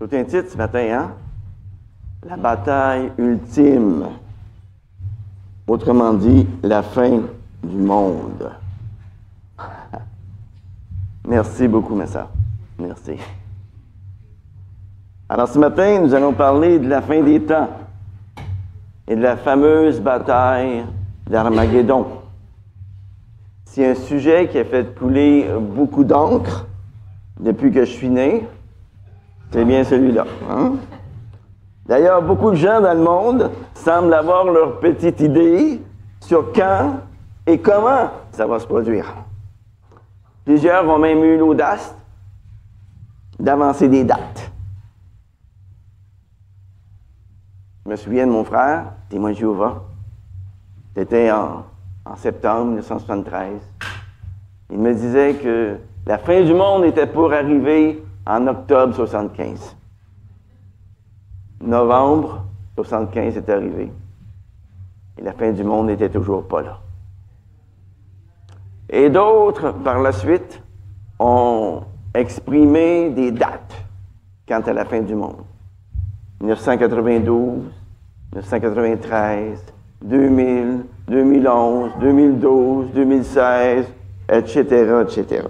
Tout un titre ce matin, hein? La bataille ultime. Autrement dit, la fin du monde. Merci beaucoup, mes sœurs. Merci. Alors, ce matin, nous allons parler de la fin des temps et de la fameuse bataille d'Armageddon. C'est un sujet qui a fait couler beaucoup d'encre depuis que je suis né. C'est bien celui-là. Hein? D'ailleurs, beaucoup de gens dans le monde semblent avoir leur petite idée sur quand et comment ça va se produire. Plusieurs ont même eu l'audace d'avancer des dates. Je me souviens de mon frère, témoin de Jéhovah. C'était en septembre 1973. Il me disait que la fin du monde était pour arriver en octobre 75. Novembre 75 est arrivé. Et la fin du monde n'était toujours pas là. Et d'autres, par la suite, ont exprimé des dates quant à la fin du monde. 1992, 1993, 2000, 2011, 2012, 2016, etc., etc.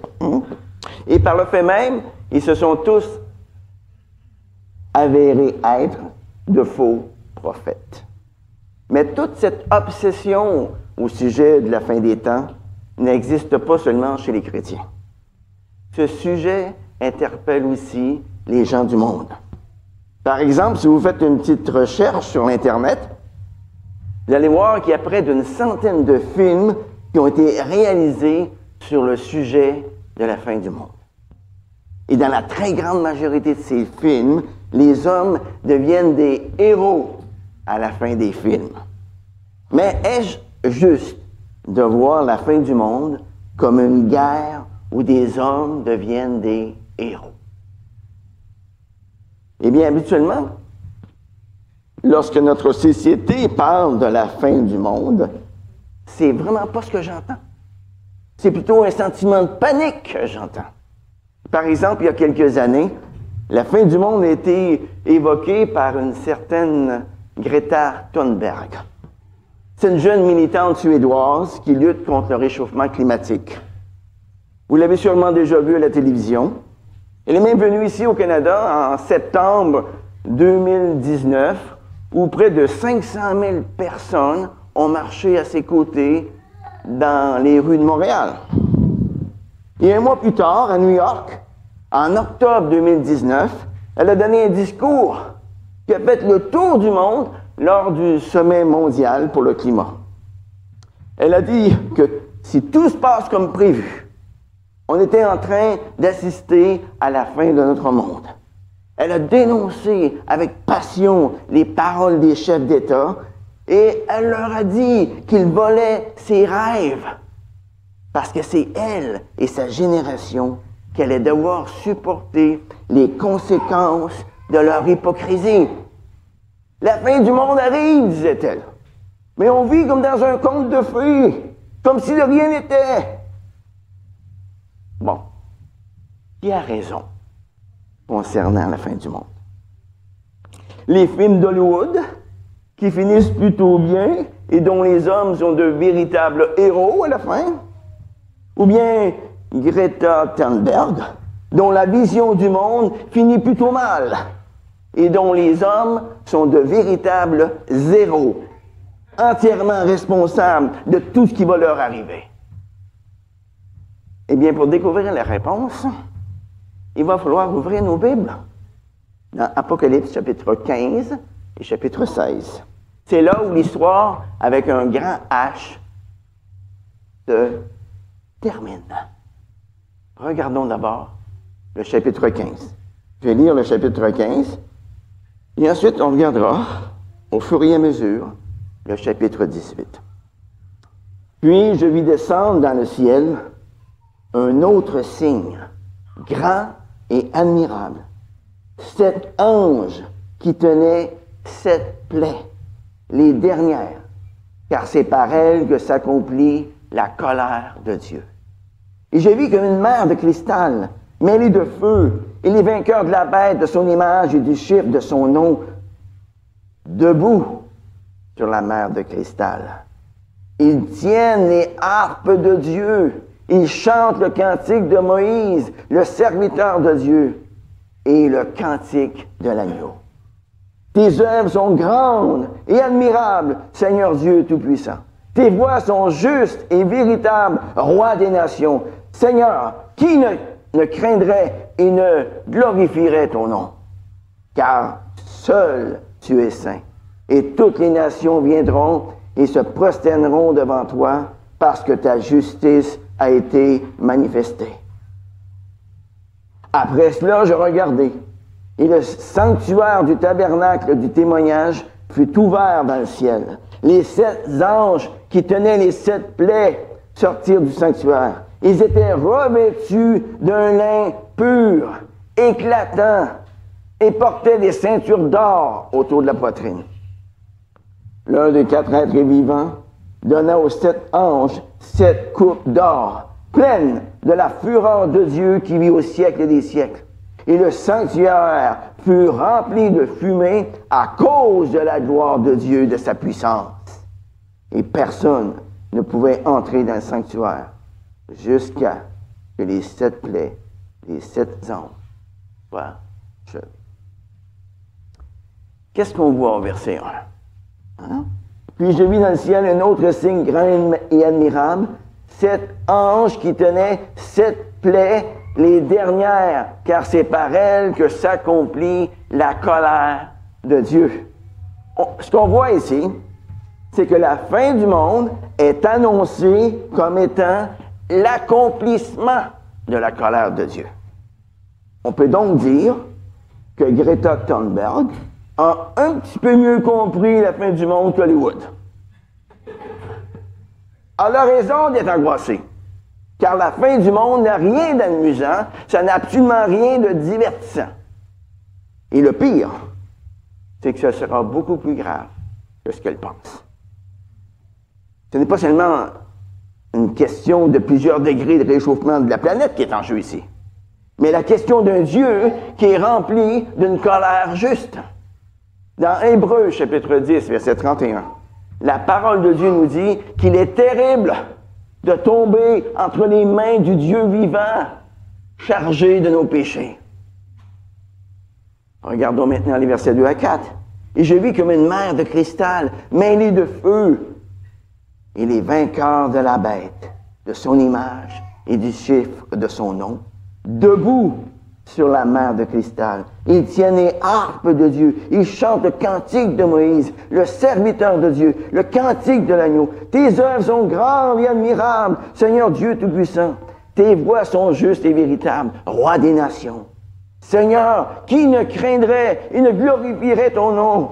Et par le fait même, ils se sont tous avérés être de faux prophètes. Mais toute cette obsession au sujet de la fin des temps n'existe pas seulement chez les chrétiens. Ce sujet interpelle aussi les gens du monde. Par exemple, si vous faites une petite recherche sur l'Internet, vous allez voir qu'il y a près d'une centaine de films qui ont été réalisés sur le sujet de la fin du monde. Et dans la très grande majorité de ces films, les hommes deviennent des héros à la fin des films. Mais est-ce juste de voir la fin du monde comme une guerre où des hommes deviennent des héros? Eh bien, habituellement, lorsque notre société parle de la fin du monde, c'est vraiment pas ce que j'entends. C'est plutôt un sentiment de panique que j'entends. Par exemple, il y a quelques années, la fin du monde a été évoquée par une certaine Greta Thunberg. C'est une jeune militante suédoise qui lutte contre le réchauffement climatique. Vous l'avez sûrement déjà vu à la télévision. Elle est même venue ici au Canada en septembre 2019, où près de 500 000 personnes ont marché à ses côtés dans les rues de Montréal. Et un mois plus tard, à New York, en octobre 2019, elle a donné un discours qui a fait le tour du monde lors du sommet mondial pour le climat. Elle a dit que si tout se passe comme prévu, on était en train d'assister à la fin de notre monde. Elle a dénoncé avec passion les paroles des chefs d'État et elle leur a dit qu'ils volaient ses rêves parce que c'est elle et sa génération qui allaient devoir supporter les conséquences de leur hypocrisie. La fin du monde arrive, disait-elle. Mais on vit comme dans un conte de fées, comme si de rien n'était. Bon, qui a raison concernant la fin du monde? Les films d'Hollywood, qui finissent plutôt bien et dont les hommes sont de véritables héros à la fin? Ou bien Greta Thunberg, dont la vision du monde finit plutôt mal et dont les hommes sont de véritables zéros, entièrement responsables de tout ce qui va leur arriver? Eh bien, pour découvrir la réponse, il va falloir ouvrir nos Bibles dans Apocalypse chapitre 15 et chapitre 16. C'est là où l'histoire, avec un grand H, se termine. Regardons d'abord le chapitre 15. Je vais lire le chapitre 15 et ensuite on regardera au fur et à mesure le chapitre 18. Puis je vis descendre dans le ciel un autre signe, grand et admirable. 7 anges qui tenaient 7 plaies, les dernières, car c'est par elles que s'accomplit la colère de Dieu. Et je vis comme une mer de cristal, mêlés de feu, et les vainqueurs de la bête, de son image et du chiffre de son nom, debout sur la mer de cristal. Ils tiennent les harpes de Dieu. Ils chantent le cantique de Moïse, le serviteur de Dieu, et le cantique de l'agneau. Tes œuvres sont grandes et admirables, Seigneur Dieu Tout-Puissant. Tes voies sont justes et véritables, Roi des nations. Seigneur, qui ne craindrait et ne glorifierait ton nom? Car seul tu es saint, et toutes les nations viendront et se prosterneront devant toi, parce que ta justice a été manifestée. Après cela, je regardai, et le sanctuaire du tabernacle du témoignage fut ouvert dans le ciel. Les 7 anges qui tenaient les 7 plaies sortirent du sanctuaire. Ils étaient revêtus d'un lin pur, éclatant, et portaient des ceintures d'or autour de la poitrine. L'un des 4 êtres vivants donna aux 7 anges 7 coupes d'or, pleines de la fureur de Dieu qui vit au siècle des siècles. Et le sanctuaire fut rempli de fumée à cause de la gloire de Dieu, de sa puissance. Et personne ne pouvait entrer dans le sanctuaire jusqu'à que les 7 plaies, les 7 anges soient achevés. Qu'est-ce qu'on voit au verset 1? Hein? Puis je vis dans le ciel un autre signe grand et admirable, 7 anges qui tenaient 7 plaies, les dernières, car c'est par elles que s'accomplit la colère de Dieu. Ce qu'on voit ici, c'est que la fin du monde est annoncée comme étant l'accomplissement de la colère de Dieu. On peut donc dire que Greta Thunberg a un petit peu mieux compris la fin du monde qu'Hollywood. Elle a raison d'être angoissée, car la fin du monde n'a rien d'amusant, ça n'a absolument rien de divertissant. Et le pire, c'est que ce sera beaucoup plus grave que ce qu'elle pense. Ce n'est pas seulement une question de plusieurs degrés de réchauffement de la planète qui est en jeu ici, mais la question d'un Dieu qui est rempli d'une colère juste. Dans Hébreux, chapitre 10, verset 31, la parole de Dieu nous dit qu'il est terrible de tomber entre les mains du Dieu vivant, chargé de nos péchés. Regardons maintenant les versets 2 à 4. Et je vis comme une mer de cristal, mêlée de feu, et les vainqueurs de la bête, de son image et du chiffre de son nom, debout sur la mer de cristal. Ils tiennent les harpes de Dieu. Ils chantent le cantique de Moïse, le serviteur de Dieu, le cantique de l'agneau. Tes œuvres sont grandes et admirables, Seigneur Dieu Tout-Puissant. Tes voies sont justes et véritables, Roi des nations. Seigneur, qui ne craindrait et ne glorifierait ton nom?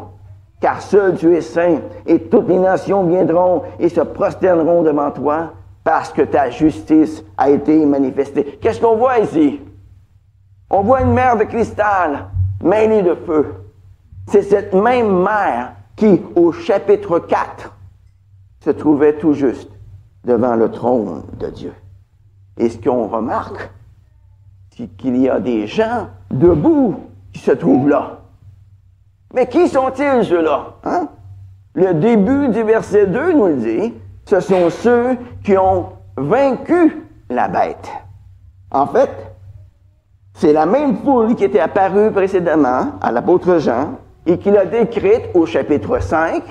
Car seul tu es saint, et toutes les nations viendront et se prosterneront devant toi, parce que ta justice a été manifestée. Qu'est-ce qu'on voit ici? On voit une mer de cristal mêlée de feu. C'est cette même mer qui, au chapitre 4, se trouvait tout juste devant le trône de Dieu. Et ce qu'on remarque, c'est qu'il y a des gens debout qui se trouvent là. Mais qui sont-ils, ceux-là? Hein? Le début du verset 2 nous le dit, ce sont ceux qui ont vaincu la bête. En fait, c'est la même foule qui était apparue précédemment à l'apôtre Jean et qui l'a décrite au chapitre 5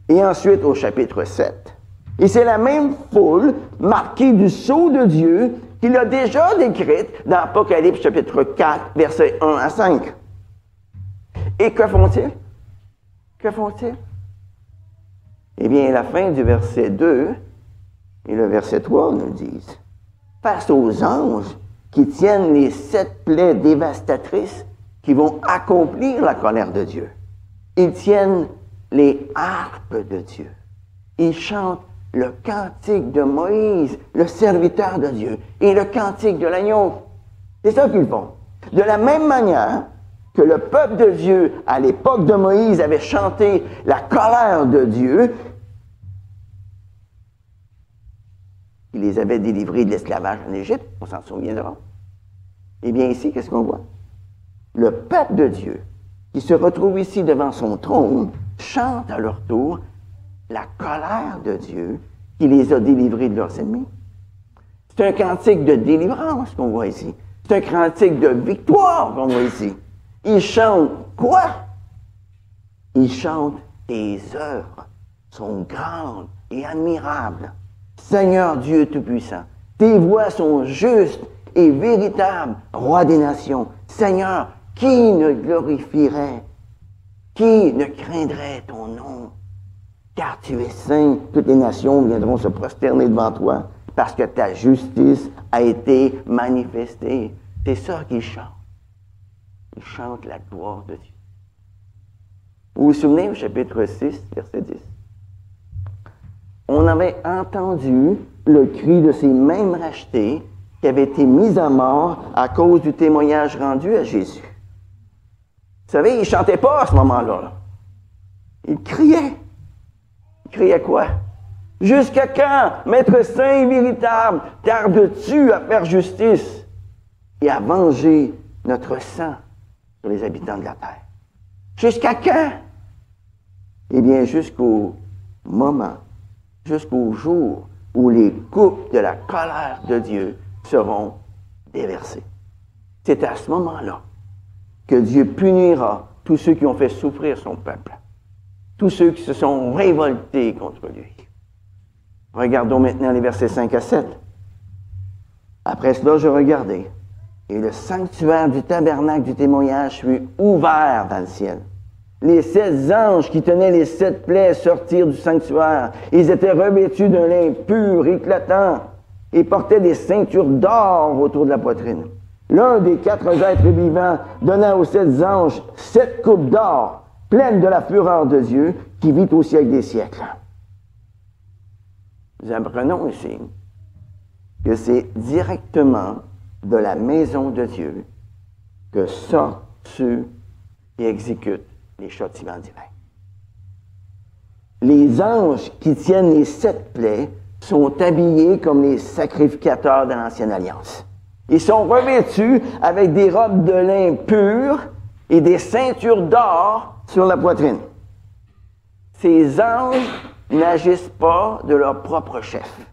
et ensuite au chapitre 7. Et c'est la même foule marquée du sceau de Dieu qu'il a déjà décrite dans Apocalypse chapitre 4, versets 1 à 5. Et que font-ils? Que font-ils? Eh bien, la fin du verset 2 et le verset 3 nous disent, face aux anges qui tiennent les 7 plaies dévastatrices qui vont accomplir la colère de Dieu. Ils tiennent les harpes de Dieu. Ils chantent le cantique de Moïse, le serviteur de Dieu, et le cantique de l'agneau. C'est ça qu'ils font. De la même manière que le peuple de Dieu, à l'époque de Moïse, avait chanté la colère de Dieu, il les avait délivrés de l'esclavage en Égypte, on s'en souviendra. Eh bien, ici, qu'est-ce qu'on voit? Le peuple de Dieu, qui se retrouve ici devant son trône, chante à leur tour la colère de Dieu qui les a délivrés de leurs ennemis. C'est un cantique de délivrance qu'on voit ici. C'est un cantique de victoire qu'on voit ici. Ils chantent quoi? Ils chantent tes œuvres sont grandes et admirables. Seigneur Dieu Tout-Puissant, tes voies sont justes et véritables, Roi des nations. Seigneur, qui ne glorifierait, qui ne craindrait ton nom? Car tu es saint, toutes les nations viendront se prosterner devant toi, parce que ta justice a été manifestée. C'est ça qu'ils chantent. Ils chantent la gloire de Dieu. Vous vous souvenez au chapitre 6, verset 10? On avait entendu le cri de ces mêmes rachetés qui avaient été mis à mort à cause du témoignage rendu à Jésus. Vous savez, ils ne chantaient pas à ce moment-là. Ils criaient. Ils criaient quoi? Jusqu'à quand, Maître saint et véritable, tardes-tu à faire justice et à venger notre sang sur les habitants de la terre? Jusqu'à quand? Eh bien, jusqu'au moment, jusqu'au jour où les coupes de la colère de Dieu seront déversées. C'est à ce moment-là que Dieu punira tous ceux qui ont fait souffrir son peuple, tous ceux qui se sont révoltés contre lui. Regardons maintenant les versets 5 à 7. Après cela, je regardai, et le sanctuaire du tabernacle du témoignage fut ouvert dans le ciel. Les 7 anges qui tenaient les 7 plaies sortirent du sanctuaire. Ils étaient revêtus d'un lin pur, éclatant, et portaient des ceintures d'or autour de la poitrine. L'un des 4 êtres vivants donna aux 7 anges 7 coupes d'or, pleines de la fureur de Dieu, qui vit au siècle des siècles. Nous apprenons ici que c'est directement de la maison de Dieu que sortent ceux qui exécutent les châtiments divins. Les anges qui tiennent les 7 plaies sont habillés comme les sacrificateurs de l'Ancienne Alliance. Ils sont revêtus avec des robes de lin pur et des ceintures d'or sur la poitrine. Ces anges n'agissent pas de leur propre chef,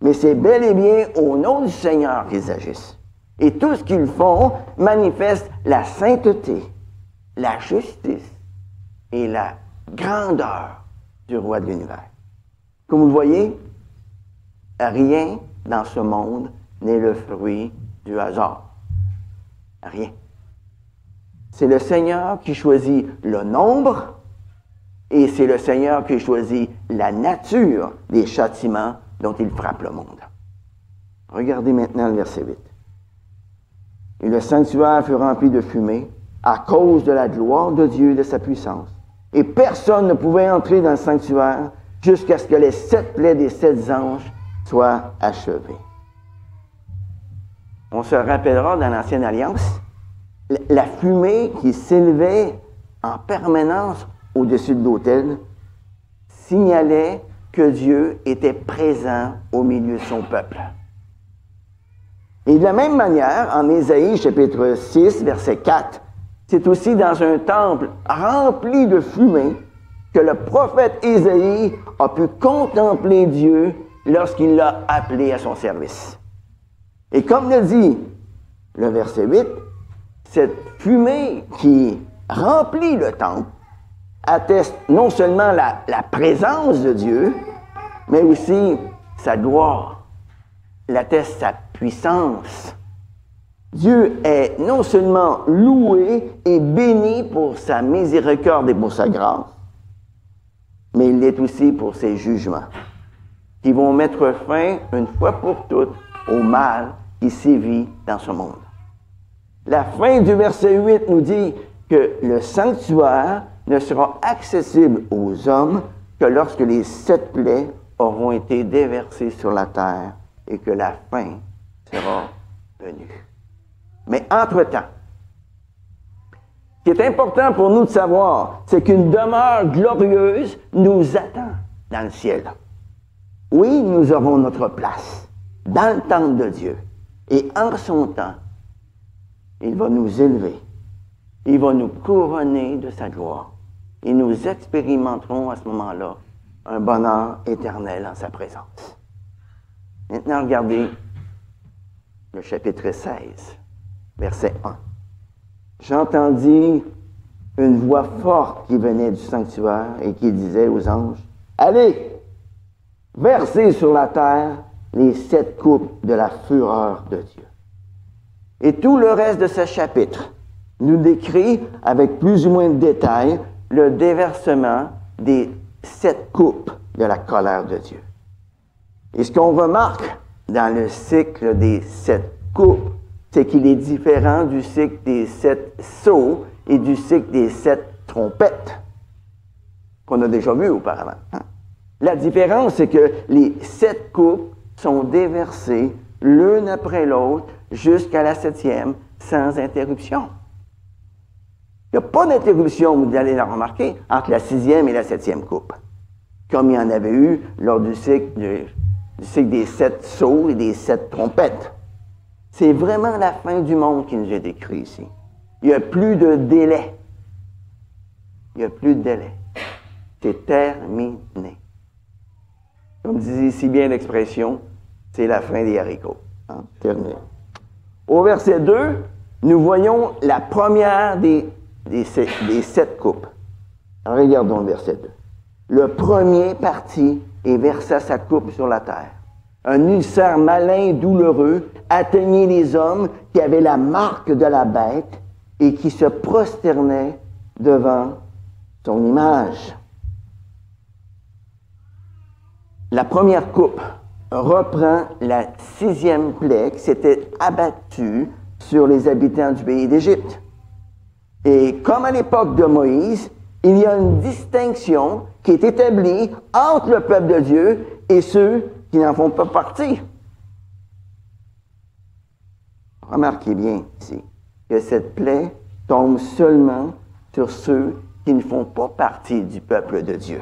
mais c'est bel et bien au nom du Seigneur qu'ils agissent. Et tout ce qu'ils font manifeste la sainteté, la justice et la grandeur du roi de l'univers. Comme vous le voyez, rien dans ce monde n'est le fruit du hasard. Rien. C'est le Seigneur qui choisit le nombre et c'est le Seigneur qui choisit la nature des châtiments dont il frappe le monde. Regardez maintenant le verset 8. Et le sanctuaire fut rempli de fumée à cause de la gloire de Dieu et de sa puissance. Et personne ne pouvait entrer dans le sanctuaire jusqu'à ce que les 7 plaies des 7 anges soient achevées. On se rappellera dans l'Ancienne Alliance, la fumée qui s'élevait en permanence au-dessus de l'autel signalait que Dieu était présent au milieu de son peuple. Et de la même manière, en Ésaïe chapitre 6, verset 4, c'est aussi dans un temple rempli de fumée que le prophète Ésaïe a pu contempler Dieu lorsqu'il l'a appelé à son service. Et comme le dit le verset 8, cette fumée qui remplit le temple atteste non seulement la présence de Dieu, mais aussi sa gloire, il atteste sa puissance. Dieu est non seulement loué et béni pour sa miséricorde et pour sa grâce, mais il l'est aussi pour ses jugements, qui vont mettre fin, une fois pour toutes, au mal qui sévit dans ce monde. La fin du verset 8 nous dit que le sanctuaire ne sera accessible aux hommes que lorsque les 7 plaies auront été déversées sur la terre et que la fin sera venue. Mais entre-temps, ce qui est important pour nous de savoir, c'est qu'une demeure glorieuse nous attend dans le ciel. Oui, nous aurons notre place dans le temple de Dieu. Et en son temps, Il va nous élever. Il va nous couronner de sa gloire. Et nous expérimenterons à ce moment-là un bonheur éternel en sa présence. Maintenant, regardez le chapitre 16, verset 1. J'entendis une voix forte qui venait du sanctuaire et qui disait aux anges, « Allez, versez sur la terre les 7 coupes de la fureur de Dieu. » Et tout le reste de ce chapitre nous décrit avec plus ou moins de détails le déversement des 7 coupes de la colère de Dieu. Et ce qu'on remarque dans le cycle des 7 coupes, c'est qu'il est différent du cycle des 7 sceaux et du cycle des 7 trompettes qu'on a déjà vu auparavant. La différence, c'est que les 7 coupes sont déversées l'une après l'autre jusqu'à la 7e sans interruption. Il n'y a pas d'interruption, vous allez la remarquer, entre la 6e et la 7e coupe, comme il y en avait eu lors du cycle des 7 sceaux et des 7 trompettes. C'est vraiment la fin du monde qui nous est décrit ici. Il n'y a plus de délai. Il n'y a plus de délai. C'est terminé. Comme disait si bien l'expression, c'est la fin des haricots. Terminé. Au verset 2, nous voyons la première des 7 coupes. Alors, regardons le verset 2. Le premier partit et versa sa coupe sur la terre. Un ulcère malin et douloureux atteignit les hommes qui avaient la marque de la bête et qui se prosternaient devant son image. La première coupe reprend la 6e plaie qui s'était abattue sur les habitants du pays d'Égypte. Et comme à l'époque de Moïse, il y a une distinction qui est établie entre le peuple de Dieu et ceux qui n'en font pas partie. Remarquez bien ici que cette plaie tombe seulement sur ceux qui ne font pas partie du peuple de Dieu.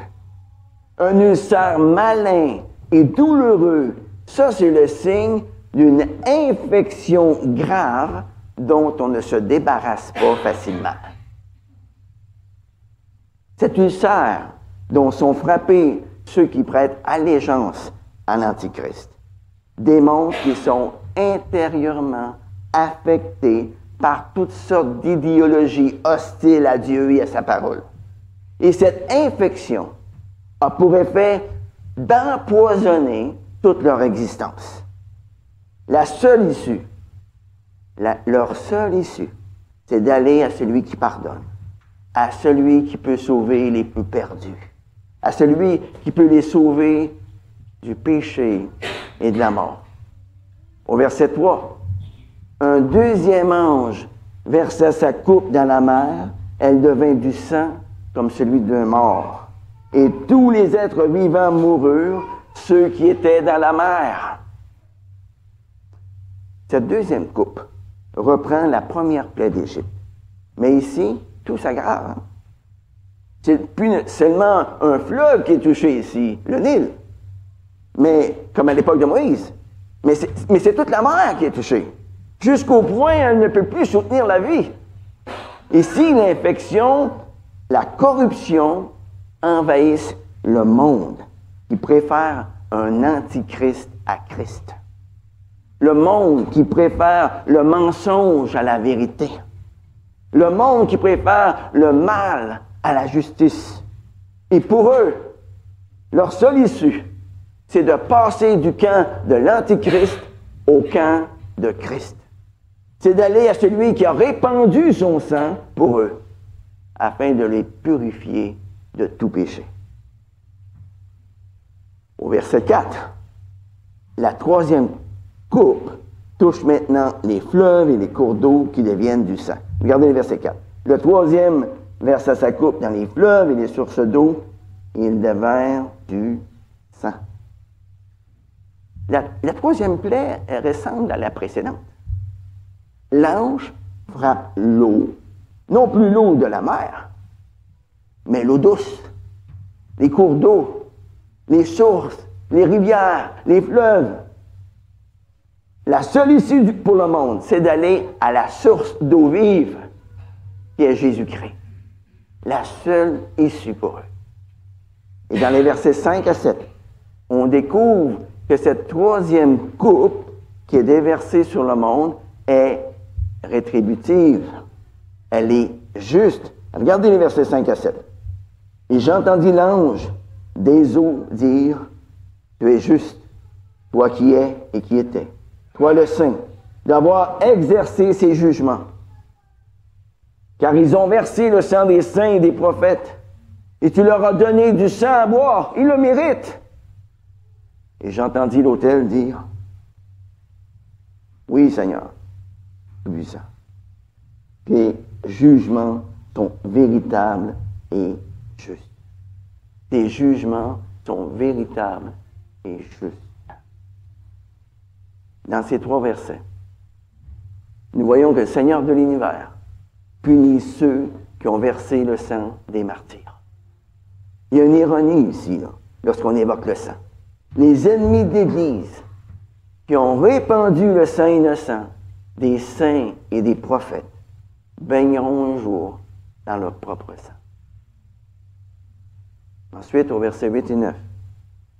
Un ulcère malin et douloureux, ça c'est le signe d'une infection grave dont on ne se débarrasse pas facilement. Cet ulcère dont sont frappés ceux qui prêtent allégeance à l'Antichrist démontre qu'ils sont intérieurement affectés par toutes sortes d'idéologies hostiles à Dieu et à sa parole. Et cette infection a pour effet d'empoisonner toute leur existence. La seule issue, leur seule issue, c'est d'aller à celui qui pardonne, à celui qui peut sauver les plus perdus, à celui qui peut les sauver du péché et de la mort. Au verset 3, un deuxième ange versa sa coupe dans la mer, elle devint du sang comme celui d'un mort. Et tous les êtres vivants moururent, ceux qui étaient dans la mer. Cette deuxième coupe reprend la première plaie d'Égypte. Mais ici, tout s'aggrave. C'est plus seulement un fleuve qui est touché ici, le Nil. Mais, comme à l'époque de Moïse. Mais c'est toute la mer qui est touchée. Jusqu'au point où elle ne peut plus soutenir la vie. Ici, l'infection, la corruption envahissent le monde qui préfère un antichrist à Christ. Le monde qui préfère le mensonge à la vérité. Le monde qui préfère le mal à la justice. Et pour eux, leur seule issue, c'est de passer du camp de l'Antichrist au camp de Christ. C'est d'aller à celui qui a répandu son sang pour eux, afin de les purifier de tout péché. Au verset 4, la troisième coupe touche maintenant les fleuves et les cours d'eau qui deviennent du sang. Regardez le verset 4. Le troisième versa sa coupe dans les fleuves et les sources d'eau, et ils devinrent du sang. La troisième plaie, elle ressemble à la précédente. L'ange frappe l'eau, non plus l'eau de la mer, mais l'eau douce, les cours d'eau, les sources, les rivières, les fleuves. La seule issue pour le monde, c'est d'aller à la source d'eau vive, qui est Jésus-Christ. La seule issue pour eux. Et dans les versets 5 à 7, on découvre que cette troisième coupe qui est déversée sur le monde est rétributive. Elle est juste. Regardez les versets 5 à 7. Et j'entendis l'ange des eaux dire, « Tu es juste, toi qui es et qui étais, toi le saint, d'avoir exercé ces jugements. Car ils ont versé le sang des saints et des prophètes, et tu leur as donné du sang à boire, ils le méritent. » Et j'entendis l'autel dire, « Oui, Seigneur, tout-puissant, tes jugements sont véritables et justes. Tes jugements sont véritables et justes. » Dans ces 3 versets, nous voyons que le Seigneur de l'univers punit ceux qui ont versé le sang des martyrs. Il y a une ironie ici, là, lorsqu'on évoque le sang. Les ennemis de l'Église qui ont répandu le sang innocent des saints et des prophètes baigneront un jour dans leur propre sang. Ensuite, au verset 8 et 9,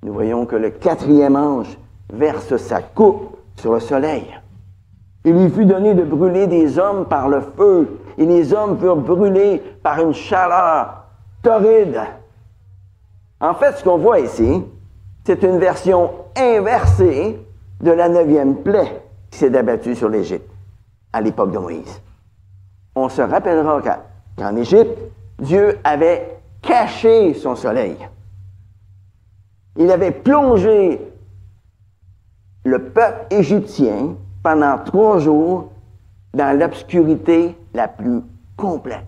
nous voyons que le 4e ange verse sa coupe sur le soleil. Il lui fut donné de brûler des hommes par le feu, et les hommes furent brûlés par une chaleur torride. En fait, ce qu'on voit ici, c'est une version inversée de la 9e plaie qui s'est abattue sur l'Égypte à l'époque de Moïse. On se rappellera qu'en Égypte, Dieu avait caché son soleil. Il avait plongé le peuple égyptien pendant 3 jours dans l'obscurité la plus complète.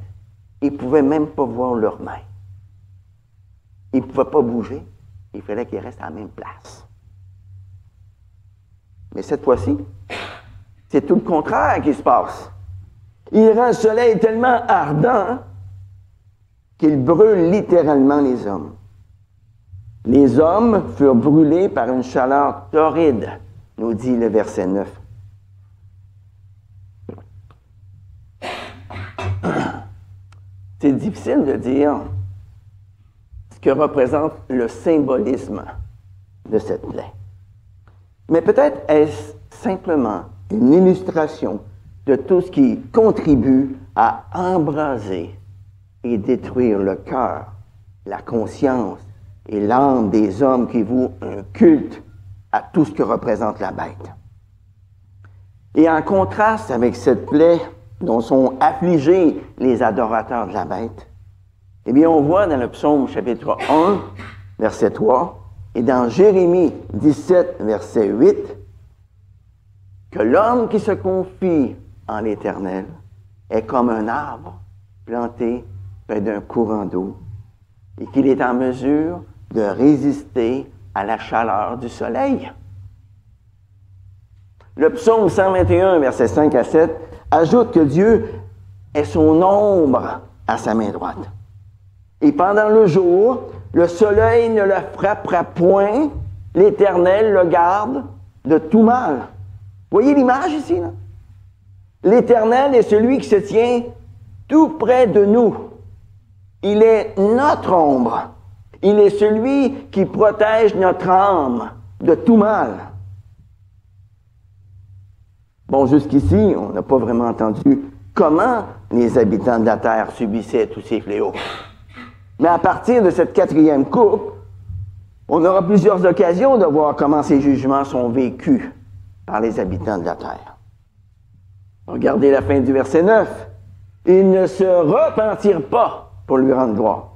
Ils ne pouvaient même pas voir leurs mains. Ils ne pouvaient pas bouger. Il fallait qu'ils restent à la même place. Mais cette fois-ci, c'est tout le contraire qui se passe. Il rend le soleil tellement ardent qu'il brûle littéralement les hommes. Les hommes furent brûlés par une chaleur torride, nous dit le verset 9. C'est difficile de dire ce que représente le symbolisme de cette plaie. Mais peut-être est-ce simplement une illustration de tout ce qui contribue à embraser et détruire le cœur, la conscience et l'âme des hommes qui vouent un culte à tout ce que représente la bête. Et en contraste avec cette plaie dont sont affligés les adorateurs de la bête, eh bien, on voit dans le psaume chapitre 1, verset 3, et dans Jérémie 17, verset 8, que l'homme qui se confie en l'Éternel est comme un arbre planté près d'un courant d'eau et qu'il est en mesure de résister à la chaleur du soleil. Le psaume 121, versets 5 à 7, ajoute que Dieu est son ombre à sa main droite. Et pendant le jour, le soleil ne le frappera point, l'Éternel le garde de tout mal. Voyez l'image ici, là? L'Éternel est celui qui se tient tout près de nous. Il est notre ombre. Il est celui qui protège notre âme de tout mal. Bon, jusqu'ici, on n'a pas vraiment entendu comment les habitants de la terre subissaient tous ces fléaux. Mais à partir de cette 4e coupe, on aura plusieurs occasions de voir comment ces jugements sont vécus par les habitants de la terre. Regardez la fin du verset 9. Ils ne se repentirent pas pour lui rendre gloire.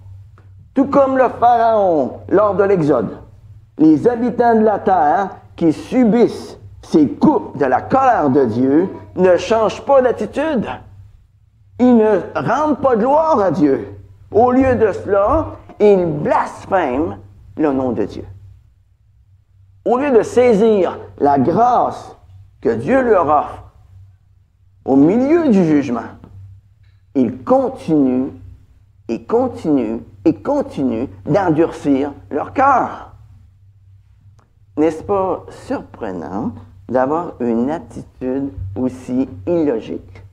Tout comme le Pharaon lors de l'Exode, les habitants de la terre qui subissent ces coupes de la colère de Dieu ne changent pas d'attitude. Ils ne rendent pas gloire à Dieu. Au lieu de cela, ils blasphèment le nom de Dieu. Au lieu de saisir la grâce que Dieu leur offre au milieu du jugement, ils continuent et continuent et continuent d'endurcir leur cœur. N'est-ce pas surprenant d'avoir une attitude aussi illogique?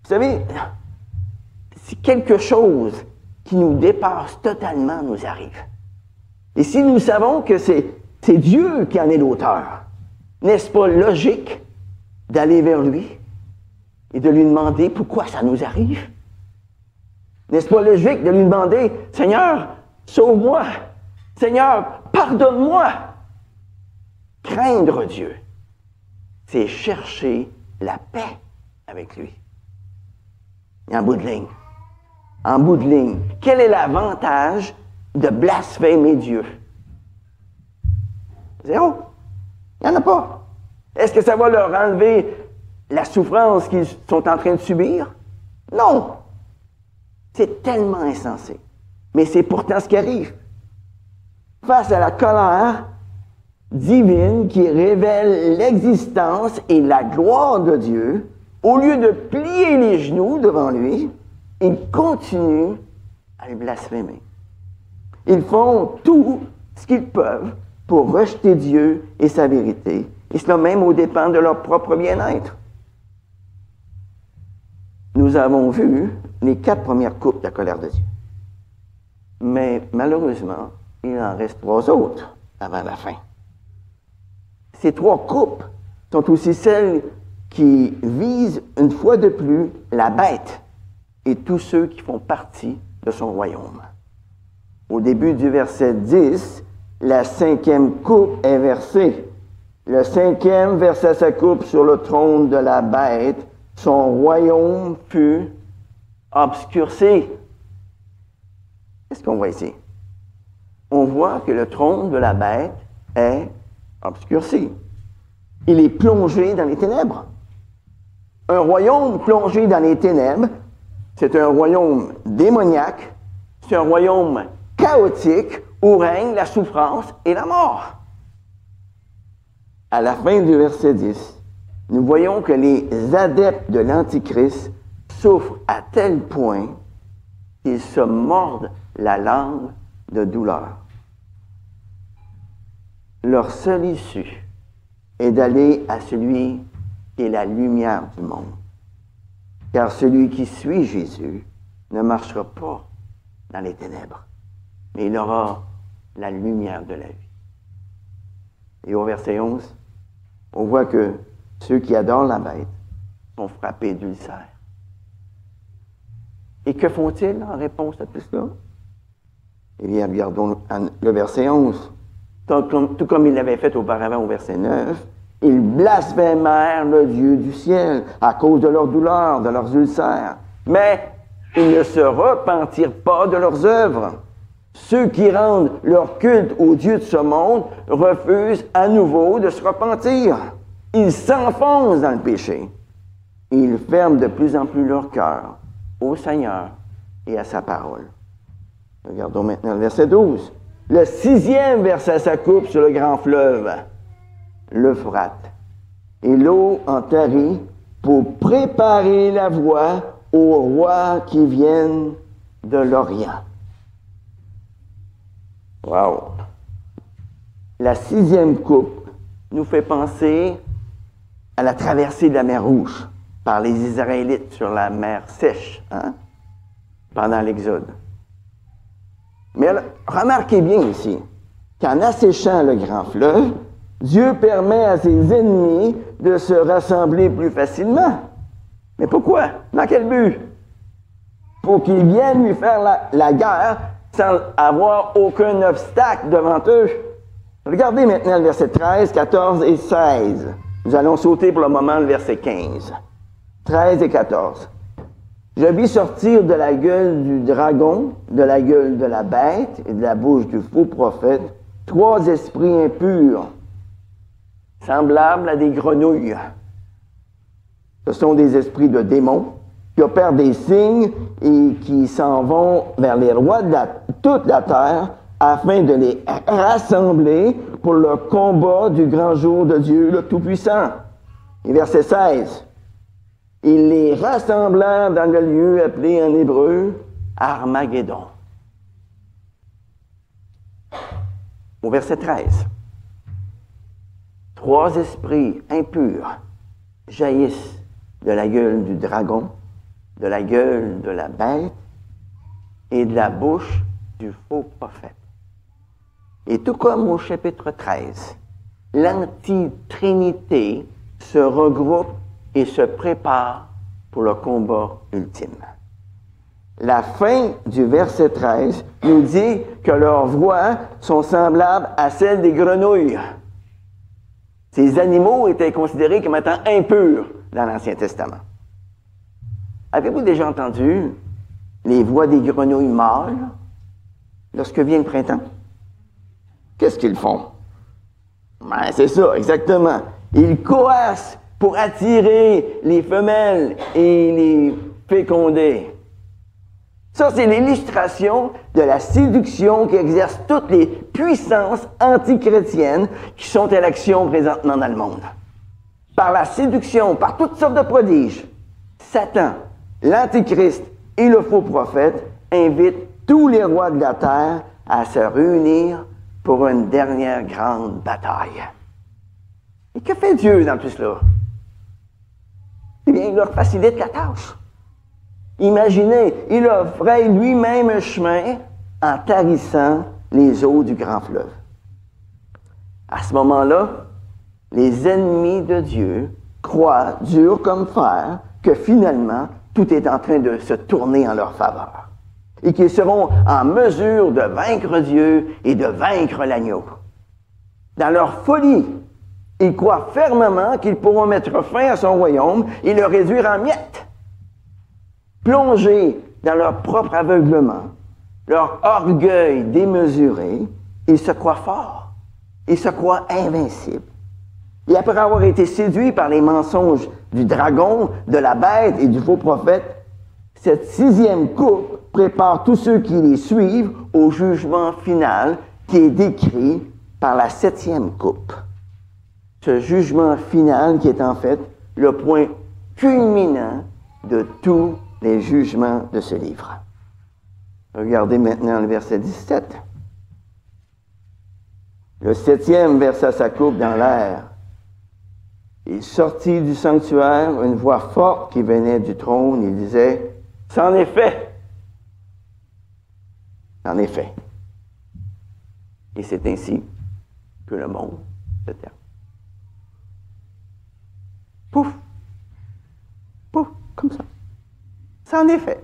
Vous savez, si quelque chose qui nous dépasse totalement nous arrive, et si nous savons que c'est Dieu qui en est l'auteur, n'est-ce pas logique d'aller vers lui et de lui demander pourquoi ça nous arrive? N'est-ce pas logique de lui demander, Seigneur, sauve-moi, Seigneur, pardonne-moi? Craindre Dieu, c'est chercher la paix avec lui. Et en bout de ligne, quel est l'avantage de blasphémer Dieu? Zéro. Il n'y en a pas. Est-ce que ça va leur enlever la souffrance qu'ils sont en train de subir? Non. C'est tellement insensé. Mais c'est pourtant ce qui arrive. Face à la colère divine qui révèle l'existence et la gloire de Dieu, au lieu de plier les genoux devant lui, ils continuent à le blasphémer. Ils font tout ce qu'ils peuvent pour rejeter Dieu et sa vérité, et cela même aux dépens de leur propre bien-être. Nous avons vu les 4 premières coupes de la colère de Dieu. Mais malheureusement, il en reste 3 autres avant la fin. Ces 3 coupes sont aussi celles qui visent une fois de plus la bête et tous ceux qui font partie de son royaume. Au début du verset 10, la 5e coupe est versée. Le 5e versa sa coupe sur le trône de la bête. Son royaume fut obscurci. Qu'est-ce qu'on voit ici? On voit que le trône de la bête est obscurci. Il est plongé dans les ténèbres. Un royaume plongé dans les ténèbres, c'est un royaume démoniaque, c'est un royaume chaotique où règne la souffrance et la mort. À la fin du verset 10, nous voyons que les adeptes de l'Antichrist souffrent à tel point qu'ils se mordent la langue de douleur. Leur seule issue est d'aller à celui qui est la lumière du monde. Car celui qui suit Jésus ne marchera pas dans les ténèbres, mais il aura la lumière de la vie. Et au verset 11, on voit que ceux qui adorent la bête sont frappés d'ulcères. Et que font-ils en réponse à tout cela? Eh bien, regardons le verset 11. Tout comme ils l'avaient fait auparavant au verset 9, ils blasphémèrent le Dieu du ciel à cause de leur douleur, de leurs ulcères. Mais ils ne se repentirent pas de leurs œuvres. Ceux qui rendent leur culte au Dieu de ce monde refusent à nouveau de se repentir. Ils s'enfoncent dans le péché. Ils ferment de plus en plus leur cœur au Seigneur et à sa parole. Regardons maintenant le verset 12. Le 6e versa sa coupe sur le grand fleuve, l'Euphrate. Et l'eau en tarit pour préparer la voie aux rois qui viennent de l'Orient. Wow! La 6e coupe nous fait penser à la traversée de la mer Rouge par les Israélites sur la mer sèche, pendant l'Exode. Mais remarquez bien ici qu'en asséchant le grand fleuve, Dieu permet à ses ennemis de se rassembler plus facilement. Mais pourquoi? Dans quel but? Pour qu'ils viennent lui faire la guerre sans avoir aucun obstacle devant eux. Regardez maintenant le verset 13, 14 et 16. Nous allons sauter pour le moment le verset 15. 13 et 14. Je vis sortir de la gueule du dragon, de la gueule de la bête et de la bouche du faux prophète 3 esprits impurs, semblables à des grenouilles. Ce sont des esprits de démons qui opèrent des signes et qui s'en vont vers les rois de toute la terre afin de les rassembler pour le combat du grand jour de Dieu le Tout-Puissant. Et verset 16. Ils les rassemblèrent dans le lieu appelé en hébreu Armageddon. Au verset 13. 3 esprits impurs jaillissent de la gueule du dragon, de la gueule de la bête et de la bouche du faux prophète. Et tout comme au chapitre 13, l'anti-trinité se regroupe et se prépare pour le combat ultime. La fin du verset 13 nous dit que leurs voix sont semblables à celles des grenouilles. Ces animaux étaient considérés comme étant impurs dans l'Ancien Testament. Avez-vous déjà entendu les voix des grenouilles mâles lorsque vient le printemps? Qu'est-ce qu'ils font? Ben, c'est ça, exactement. Ils coassent pour attirer les femelles et les féconder. Ça, c'est l'illustration de la séduction qu'exercent toutes les puissances antichrétiennes qui sont à l'action présentement dans le monde. Par la séduction, par toutes sortes de prodiges, Satan, l'Antichrist et le faux prophète invitent tous les rois de la terre à se réunir pour une dernière grande bataille. Et que fait Dieu dans tout cela? Eh bien, il leur facilite la tâche. Imaginez, il offrait lui-même un chemin en tarissant les eaux du grand fleuve. À ce moment-là, les ennemis de Dieu croient, dur comme fer, que finalement, tout est en train de se tourner en leur faveur et qu'ils seront en mesure de vaincre Dieu et de vaincre l'agneau. Dans leur folie, ils croient fermement qu'ils pourront mettre fin à son royaume et le réduire en miettes. Plongés dans leur propre aveuglement, leur orgueil démesuré, ils se croient forts, ils se croient invincibles. Et après avoir été séduits par les mensonges du dragon, de la bête et du faux prophète, cette 6e coupe prépare tous ceux qui les suivent au jugement final qui est décrit par la 7e coupe. Ce jugement final qui est en fait le point culminant de tous les jugements de ce livre. Regardez maintenant le verset 17. Le 7e versa sa coupe dans l'air. Il sortit du sanctuaire une voix forte qui venait du trône et disait « C'en est fait! » En effet. Et c'est ainsi que le monde se termine. Pouf! Pouf! Comme ça. Ça en est fait.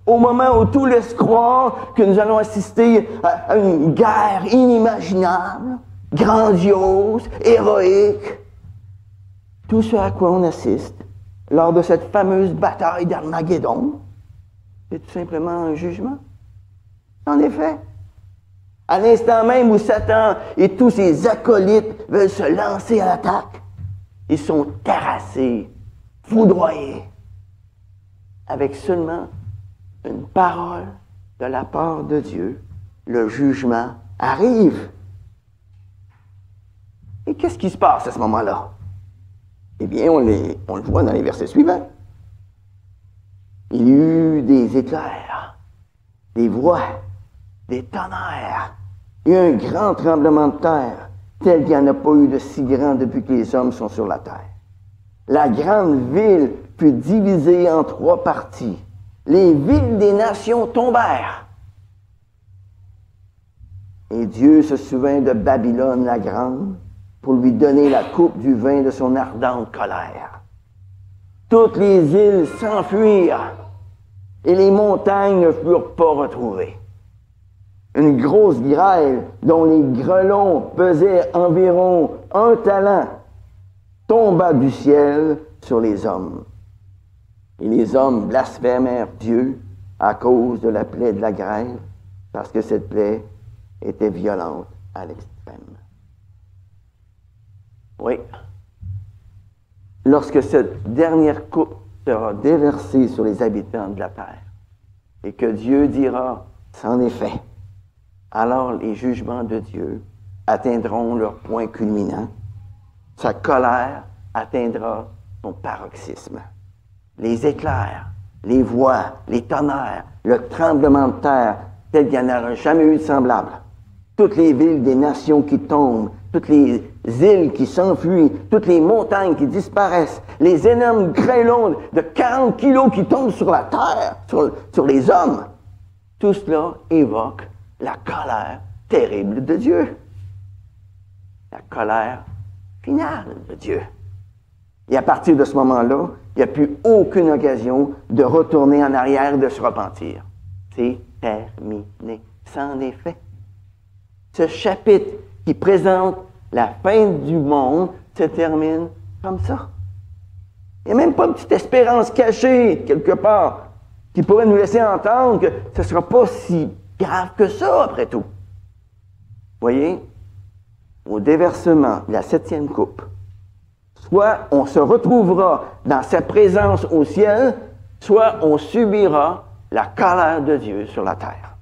Au moment où tout laisse croire que nous allons assister à une guerre inimaginable, grandiose, héroïque, tout ce à quoi on assiste lors de cette fameuse bataille d'Armageddon, c'est tout simplement un jugement. En effet, à l'instant même où Satan et tous ses acolytes veulent se lancer à l'attaque, ils sont terrassés, foudroyés, avec seulement une parole de la part de Dieu, le jugement arrive. Et qu'est-ce qui se passe à ce moment-là? Eh bien, on le voit dans les versets suivants. Il y eut des éclairs, des voix, des tonnerres, et un grand tremblement de terre, tel qu'il n'y en a pas eu de si grand depuis que les hommes sont sur la terre. La grande ville fut divisée en 3 parties. Les villes des nations tombèrent. Et Dieu se souvint de Babylone la grande pour lui donner la coupe du vin de son ardente colère. Toutes les îles s'enfuirent et les montagnes ne furent pas retrouvées. Une grosse grêle dont les grêlons pesaient environ 1 talent tomba du ciel sur les hommes. Et les hommes blasphémèrent Dieu à cause de la plaie de la grêle, parce que cette plaie était violente à l'extrême. Oui. Lorsque cette dernière coupe sera déversée sur les habitants de la terre, et que Dieu dira « c'en est fait », alors les jugements de Dieu atteindront leur point culminant. Sa colère atteindra son paroxysme. Les éclairs, les voix, les tonnerres, le tremblement de terre, tel qu'il n'y en aura jamais eu de semblable. Toutes les villes des nations qui tombent, toutes les îles qui s'enfuient, toutes les montagnes qui disparaissent, les énormes grêlons de 40 kilos qui tombent sur la terre, sur les hommes. Tout cela évoque la colère terrible de Dieu. La colère finale de Dieu. Et à partir de ce moment-là, il n'y a plus aucune occasion de retourner en arrière et de se repentir. C'est terminé. C'en est fait. Ce chapitre qui présente la fin du monde se termine comme ça. Il n'y a même pas une petite espérance cachée quelque part qui pourrait nous laisser entendre que ce ne sera pas si grave que ça, après tout. Voyez, au déversement de la 7e coupe, soit on se retrouvera dans sa présence au ciel, soit on subira la colère de Dieu sur la terre.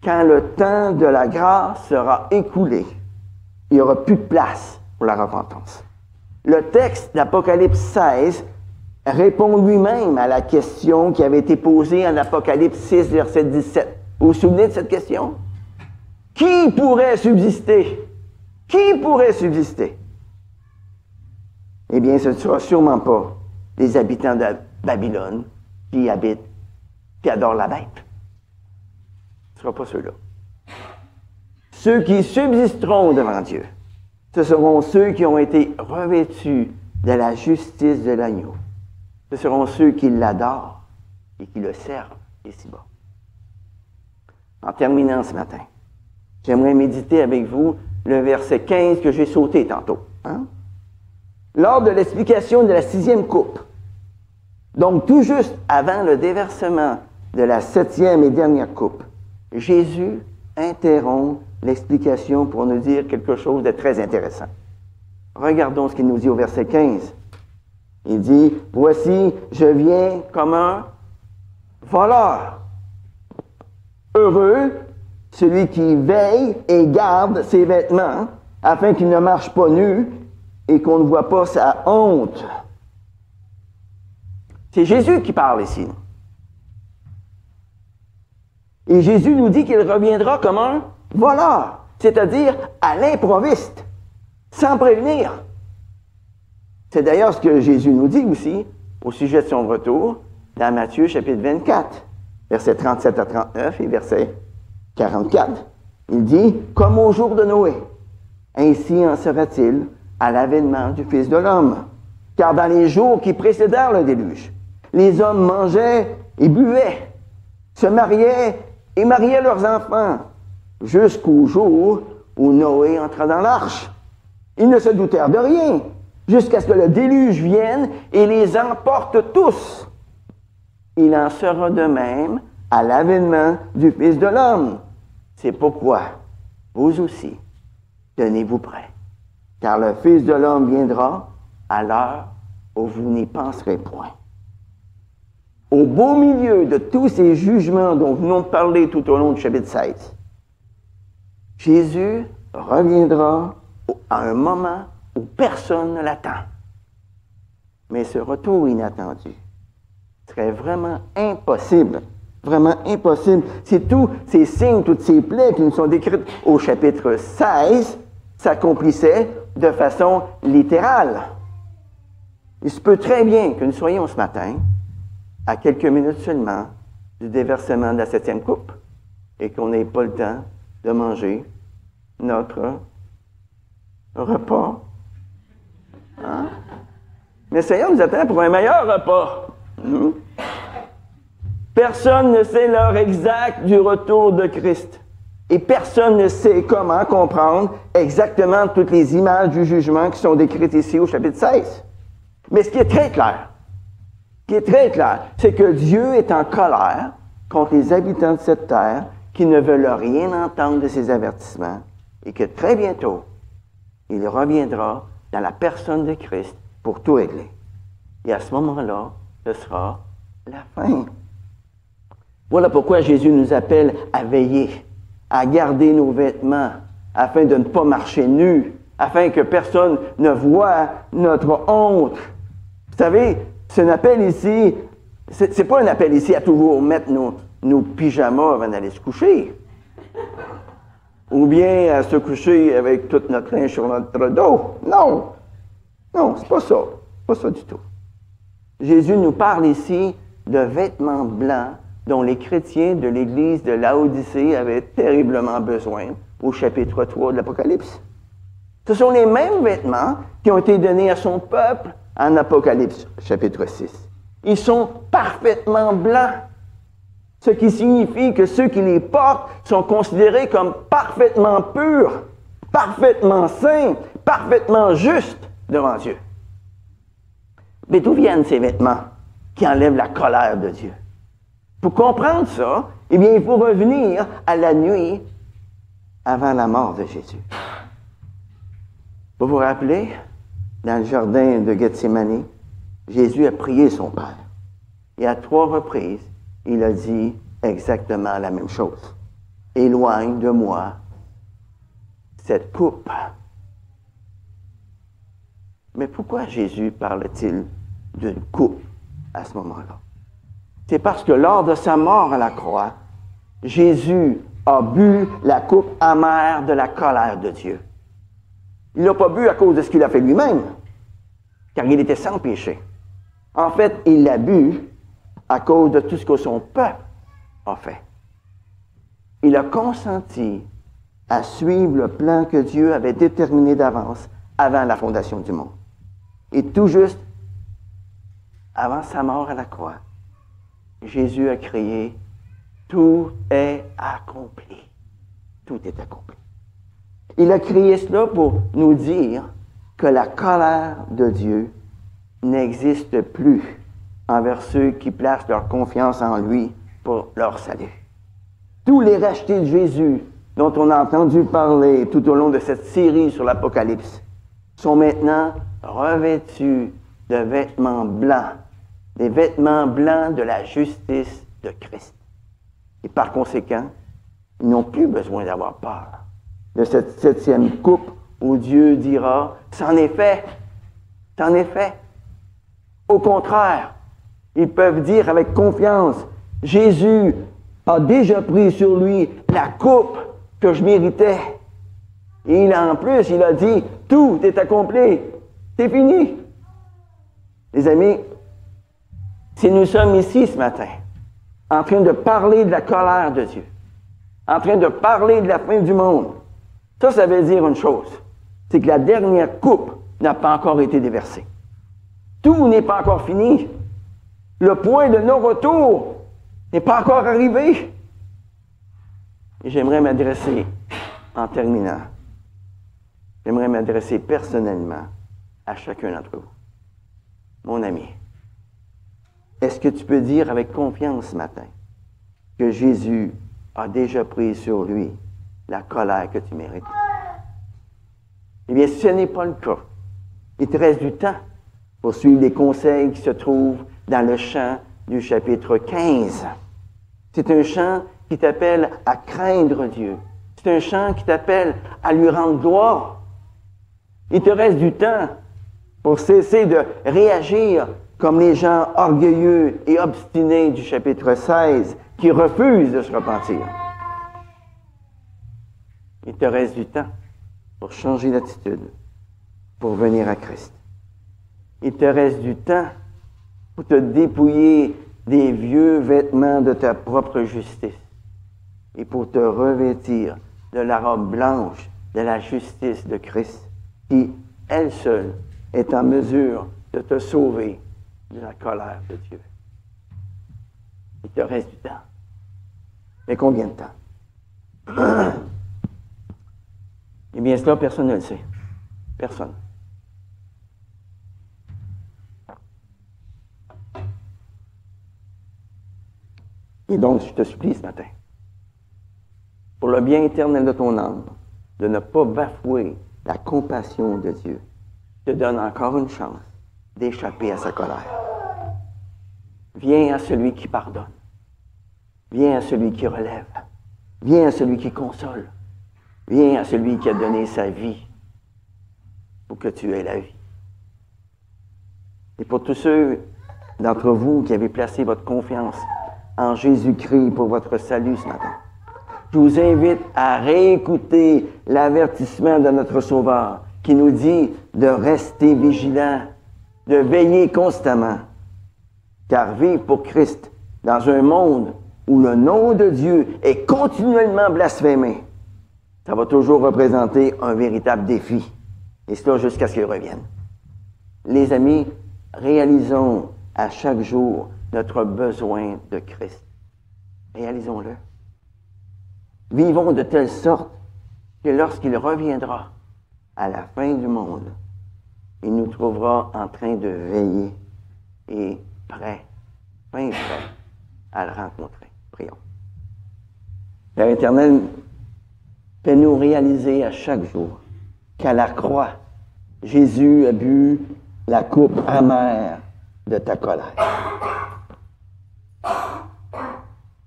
Quand le temps de la grâce sera écoulé, il n'y aura plus de place pour la repentance. Le texte d'Apocalypse 16 répond lui-même à la question qui avait été posée en Apocalypse 6, verset 17. Vous vous souvenez de cette question? Qui pourrait subsister? Qui pourrait subsister? Eh bien, ce ne sera sûrement pas les habitants de Babylone qui habitent, qui adorent la bête. Ce ne sera pas ceux-là. Ceux qui subsisteront devant Dieu, ce seront ceux qui ont été revêtus de la justice de l'agneau. Ce seront ceux qui l'adorent et qui le servent ici-bas. En terminant ce matin, j'aimerais méditer avec vous le verset 15 que j'ai sauté tantôt. Lors de l'explication de la 6e coupe, donc tout juste avant le déversement de la 7e et dernière coupe, Jésus interrompt l'explication pour nous dire quelque chose de très intéressant. Regardons ce qu'il nous dit au verset 15. Il dit, « Voici, je viens comme un voleur. Heureux celui qui veille et garde ses vêtements, afin qu'il ne marche pas nu et qu'on ne voit pas sa honte. » C'est Jésus qui parle ici. Et Jésus nous dit qu'il reviendra comme un voleur, c'est-à-dire à l'improviste, sans prévenir. C'est d'ailleurs ce que Jésus nous dit aussi au sujet de son retour dans Matthieu chapitre 24, versets 37 à 39 et verset 44. Il dit, « Comme au jour de Noé, ainsi en sera-t-il à l'avènement du Fils de l'homme. Car dans les jours qui précédèrent le déluge, les hommes mangeaient et buvaient, se mariaient et mariaient leurs enfants, jusqu'au jour où Noé entra dans l'arche. Ils ne se doutèrent de rien, jusqu'à ce que le déluge vienne et les emporte tous. Il en sera de même à l'avènement du Fils de l'homme. C'est pourquoi, vous aussi, tenez-vous prêts, car le Fils de l'homme viendra à l'heure où vous n'y penserez point. » Au beau milieu de tous ces jugements dont nous venons de parler tout au long du chapitre 16, Jésus reviendra à un moment où personne ne l'attend. Mais ce retour inattendu serait vraiment impossible. Vraiment impossible. C'est tous ces signes, toutes ces plaies qui nous sont décrites au chapitre 16 s'accomplissaient de façon littérale. Il se peut très bien que nous soyons ce matin à quelques minutes seulement du déversement de la 7e coupe et qu'on n'ait pas le temps de manger notre repas. Mais le Seigneur nous attend pour un meilleur repas. Personne ne sait l'heure exacte du retour de Christ. Et personne ne sait comment comprendre exactement toutes les images du jugement qui sont décrites ici au chapitre 16. Mais ce qui est très clair, c'est que Dieu est en colère contre les habitants de cette terre qui ne veulent rien entendre de ses avertissements et que très bientôt, il reviendra dans la personne de Christ pour tout régler. Et à ce moment-là, ce sera la fin. Voilà pourquoi Jésus nous appelle à veiller, à garder nos vêtements, afin de ne pas marcher nus, afin que personne ne voie notre honte. Vous savez, c'est un appel ici, c'est pas un appel ici à toujours mettre nos pyjamas avant d'aller se coucher. ou bien à se coucher avec toute notre linge sur notre dos. Non, non, c'est pas ça. Pas ça du tout. Jésus nous parle ici de vêtements blancs dont les chrétiens de l'Église de Laodicée avaient terriblement besoin au chapitre 3 de l'Apocalypse. Ce sont les mêmes vêtements qui ont été donnés à son peuple en Apocalypse, chapitre 6. Ils sont parfaitement blancs, ce qui signifie que ceux qui les portent sont considérés comme parfaitement purs, parfaitement saints, parfaitement justes devant Dieu. Mais d'où viennent ces vêtements qui enlèvent la colère de Dieu? Pour comprendre ça, eh bien, il faut revenir à la nuit avant la mort de Jésus. Vous vous rappelez, dans le jardin de Gethsémani, Jésus a prié son Père. Et à 3 reprises, il a dit exactement la même chose. Éloigne de moi cette coupe. Mais pourquoi Jésus parle-t-il d'une coupe à ce moment-là? C'est parce que lors de sa mort à la croix, Jésus a bu la coupe amère de la colère de Dieu. Il ne l'a pas bu à cause de ce qu'il a fait lui-même, car il était sans péché. En fait, il l'a bu à cause de tout ce que son peuple a fait. Il a consenti à suivre le plan que Dieu avait déterminé d'avance avant la fondation du monde. Et tout juste avant sa mort à la croix, Jésus a crié « Tout est accompli. » Tout est accompli. Il a crié cela pour nous dire que la colère de Dieu n'existe plus envers ceux qui placent leur confiance en lui pour leur salut. Tous les rachetés de Jésus dont on a entendu parler tout au long de cette série sur l'Apocalypse sont maintenant revêtus de vêtements blancs, des vêtements blancs de la justice de Christ. Et par conséquent, ils n'ont plus besoin d'avoir peur de cette 7e coupe où Dieu dira « C'en est fait, c'en est fait ». Au contraire, ils peuvent dire avec confiance « Jésus a déjà pris sur lui la coupe que je méritais. » Et en plus, il a dit « Tout est accompli, c'est fini. » Les amis, si nous sommes ici ce matin, en train de parler de la colère de Dieu, en train de parler de la fin du monde, ça veut dire une chose, c'est que la dernière coupe n'a pas encore été déversée. Tout n'est pas encore fini. Le point de non-retour n'est pas encore arrivé. Et j'aimerais m'adresser, en terminant, j'aimerais m'adresser personnellement à chacun d'entre vous. Mon ami, est-ce que tu peux dire avec confiance ce matin que Jésus a déjà pris sur lui la colère que tu mérites? Eh bien, ce n'est pas le cas. Il te reste du temps pour suivre les conseils qui se trouvent dans le chant du chapitre 15. C'est un chant qui t'appelle à craindre Dieu. C'est un chant qui t'appelle à lui rendre gloire. Il te reste du temps pour cesser de réagir comme les gens orgueilleux et obstinés du chapitre 16 qui refusent de se repentir. Il te reste du temps pour changer d'attitude, pour venir à Christ. Il te reste du temps pour te dépouiller des vieux vêtements de ta propre justice et pour te revêtir de la robe blanche de la justice de Christ qui, elle seule, est en mesure de te sauver de la colère de Dieu. Il te reste du temps. Mais combien de temps? Eh bien, cela, personne ne le sait. Personne. Et donc, je te supplie ce matin, pour le bien éternel de ton âme, de ne pas bafouer la compassion de Dieu. Je te donne encore une chance d'échapper à sa colère. Viens à celui qui pardonne. Viens à celui qui relève. Viens à celui qui console. Viens à celui qui a donné sa vie pour que tu aies la vie. Et pour tous ceux d'entre vous qui avez placé votre confiance en Jésus-Christ pour votre salut ce matin, Je vous invite à réécouter l'avertissement de notre Sauveur qui nous dit de rester vigilant, de veiller constamment. Car vivre pour Christ dans un monde où le nom de Dieu est continuellement blasphémé, ça va toujours représenter un véritable défi. Et cela jusqu'à ce qu'il revienne. Les amis, réalisons à chaque jour notre besoin de Christ. Réalisons-le. Vivons de telle sorte que lorsqu'il reviendra à la fin du monde, il nous trouvera en train de veiller et prêts, fin prêts à le rencontrer. Prions. Père éternel, fais-nous réaliser à chaque jour qu'à la croix, Jésus a bu la coupe amère de ta colère.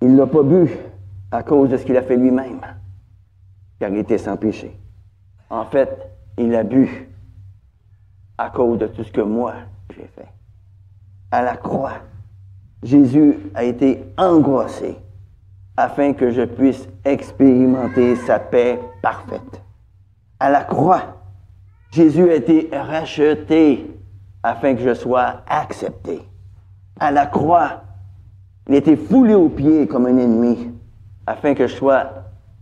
Il ne l'a pas bu à cause de ce qu'il a fait lui-même, car il était sans péché. En fait, il a bu à cause de tout ce que moi j'ai fait. À la croix, Jésus a été angoissé afin que je puisse expérimenter sa paix parfaite. À la croix, Jésus a été racheté afin que je sois accepté. À la croix, il a été foulé aux pieds comme un ennemi afin que je sois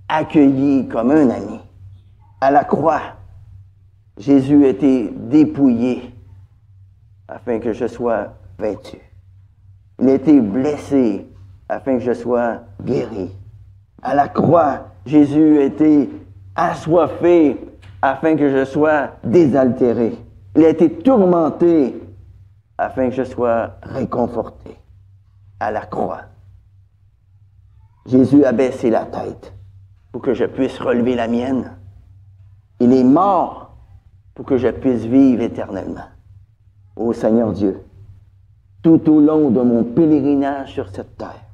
accueilli comme un ami. À la croix, Jésus a été dépouillé afin que je sois vêtu. Il a été blessé afin que je sois guéri. À la croix, Jésus a été assoiffé afin que je sois désaltéré. Il a été tourmenté afin que je sois réconforté. À la croix, Jésus a baissé la tête pour que je puisse relever la mienne. Il est mort pour que je puisse vivre éternellement. Ô Seigneur Dieu, tout au long de mon pèlerinage sur cette terre,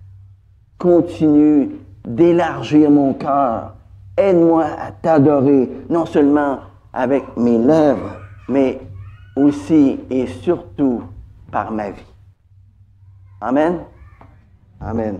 continue d'élargir mon cœur. Aide-moi à t'adorer, non seulement avec mes lèvres, mais aussi et surtout par ma vie. Amen. Amen.